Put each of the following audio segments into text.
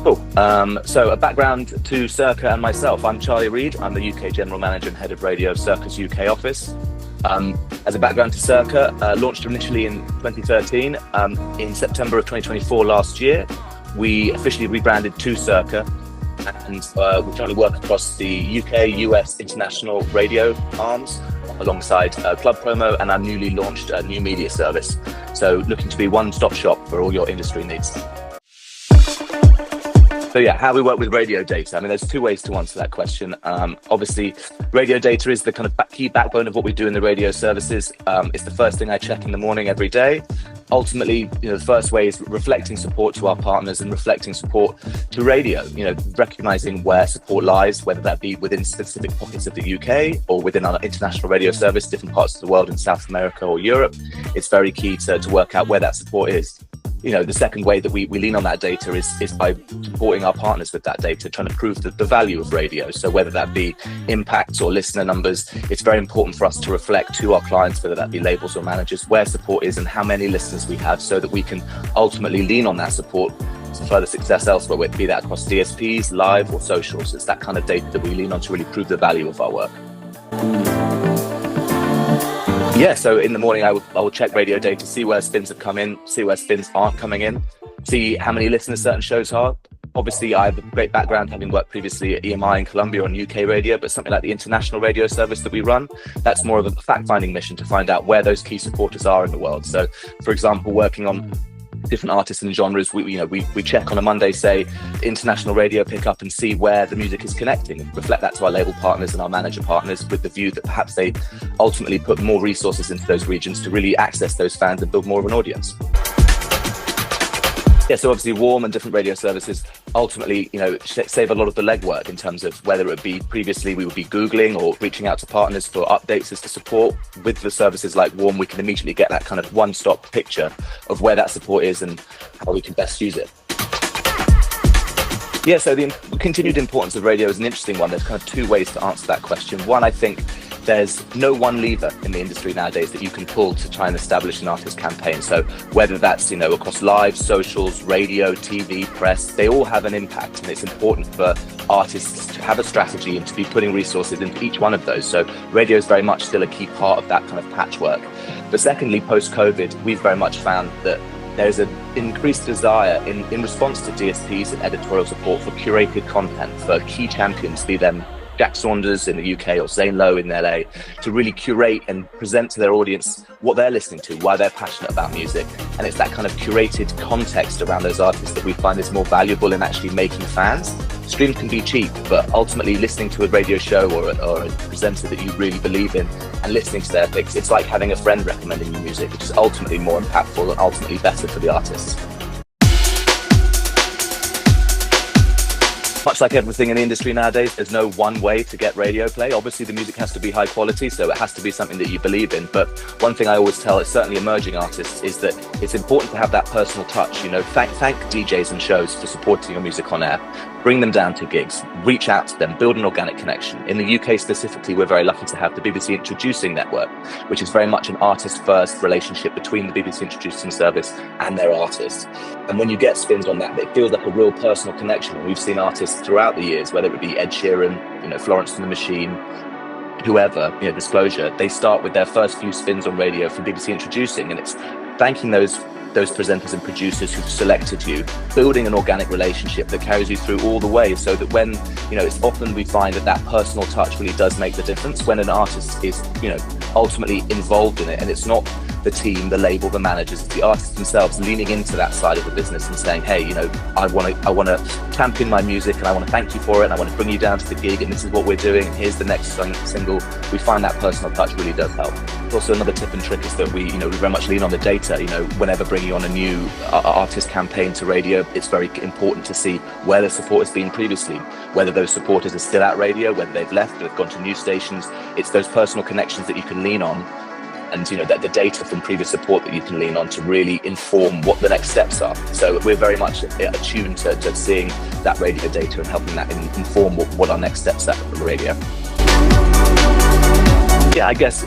Cool. So a background to Circa and myself. I'm Charlie Reid. I'm the UK General Manager and Head of Radio of Circa's UK office. As a background to Circa, launched initially in 2013. In September of 2024 last year, we officially rebranded to Circa, and we currently work across the UK, US, international radio arms, alongside Club Promo and our newly launched new media service. So looking to be one-stop shop for all your industry needs. So yeah, how we work with radio data. I mean, there's two ways to answer that question. Obviously, radio data is the kind of key backbone of what we do in the radio services. It's the first thing I check in the morning every day. Ultimately, the first way is reflecting support to our partners and reflecting support to radio, recognizing where support lies, whether that be within specific pockets of the UK or within our international radio service, different parts of the world in South America or Europe. It's very key to work out where that support is. The second way that we lean on that data is by supporting our partners with that data, trying to prove the value of radio. So whether that be impacts or listener numbers, it's very important for us to reflect to our clients, whether that be labels or managers, where support is and how many listeners we have, so that we can ultimately lean on that support to further success elsewhere, be that across DSPs, live or socials. It's that kind of data that we lean on to really prove the value of our work. Yeah, so in the morning I will check radio data, see where spins have come in, see where spins aren't coming in, see how many listeners certain shows are. Obviously, I have a great background having worked previously at EMI in Colombia on UK radio, but something like the international radio service that we run, that's more of a fact-finding mission to find out where those key supporters are in the world. So, for example, working on different artists and genres, we check on a Monday, say, international radio pick up and see where the music is connecting, and reflect that to our label partners and our manager partners, with the view that perhaps they ultimately put more resources into those regions to really access those fans and build more of an audience. Yeah, so obviously Warm and different radio services ultimately, save a lot of the legwork in terms of whether it be previously we would be Googling or reaching out to partners for updates as to support. With the services like Warm, we can immediately get that kind of one-stop picture of where that support is and how we can best use it. Yeah, so the continued importance of radio is an interesting one. There's kind of two ways to answer that question. One, I think there's no one lever in the industry nowadays that you can pull to try and establish an artist campaign. So whether that's, across live, socials, radio, TV, press, they all have an impact, and it's important for artists to have a strategy and to be putting resources into each one of those. So radio is very much still a key part of that kind of patchwork. But secondly, post-COVID, we've very much found that there's an increased desire in response to DSPs and editorial support for curated content, for key champions, be them Jack Saunders in the UK or Zane Lowe in LA, to really curate and present to their audience what they're listening to, why they're passionate about music. And it's that kind of curated context around those artists that we find is more valuable in actually making fans. Streams can be cheap, but ultimately listening to a radio show or a presenter that you really believe in and listening to their picks, it's like having a friend recommending you music, which is ultimately more impactful and ultimately better for the artists. Much like everything in the industry nowadays, there's no one way to get radio play. Obviously, the music has to be high quality, so it has to be something that you believe in. But one thing I always tell, certainly emerging artists, is that it's important to have that personal touch. Thank DJs and shows for supporting your music on air. Bring them down to gigs, reach out to them, build an organic connection. In the UK specifically, we're very lucky to have the BBC Introducing Network, which is very much an artist-first relationship between the BBC Introducing service and their artists. And when you get spins on that, it feels like a real personal connection. And we've seen artists throughout the years, whether it be Ed Sheeran, Florence and the Machine, whoever, Disclosure, they start with their first few spins on radio from BBC Introducing, and it's thanking those presenters and producers who've selected you, building an organic relationship that carries you through all the way, so that when, it's often we find that personal touch really does make the difference when an artist is, ultimately involved in it, and it's not the team, the label, the managers, it's the artists themselves leaning into that side of the business and saying, hey, I want to champion my music and I want to thank you for it and I want to bring you down to the gig and this is what we're doing and here's the next single. We find that personal touch really does help. Also, another tip and trick is that we very much lean on the data. Whenever bringing on a new artist campaign to radio, it's very important to see where the support has been previously, whether those supporters are still at radio, whether they've left, they've gone to new stations. It's those personal connections that you can lean on, and that the data from previous support that you can lean on to really inform what the next steps are. So we're very much attuned to seeing that radio data and helping that inform what our next steps are for the radio. Yeah, I guess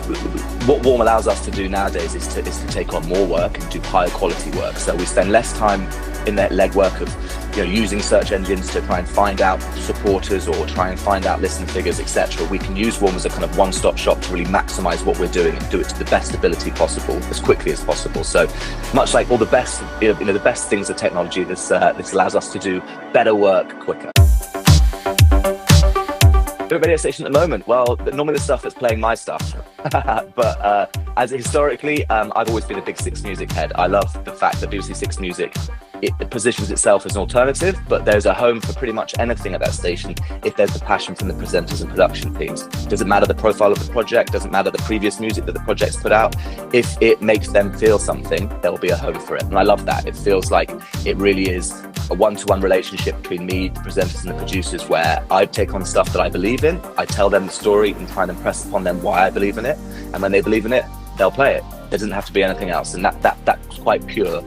what Warm allows us to do nowadays is to take on more work and do higher quality work. So we spend less time in that legwork of using search engines to try and find out supporters or try and find out listen figures, etc. We can use Warm as a kind of one-stop shop to really maximize what we're doing and do it to the best ability possible as quickly as possible. So much like all the best, the best things of technology, this allows us to do better work quicker. At radio station at the moment, well, normally the stuff that's playing my stuff, but as historically, I've always been a big Six Music head. I love the fact that BBC Six Music, it positions itself as an alternative, but there's a home for pretty much anything at that station if there's the passion from the presenters and production teams. Doesn't matter the profile of the project, doesn't matter the previous music that the project's put out. If it makes them feel something, there'll be a home for it. And I love that. It feels like it really is a one-to-one relationship between me, the presenters and the producers, where I take on stuff that I believe in, I tell them the story and try and impress upon them why I believe in it, and when they believe in it, they'll play it. There doesn't have to be anything else, and that's quite pure.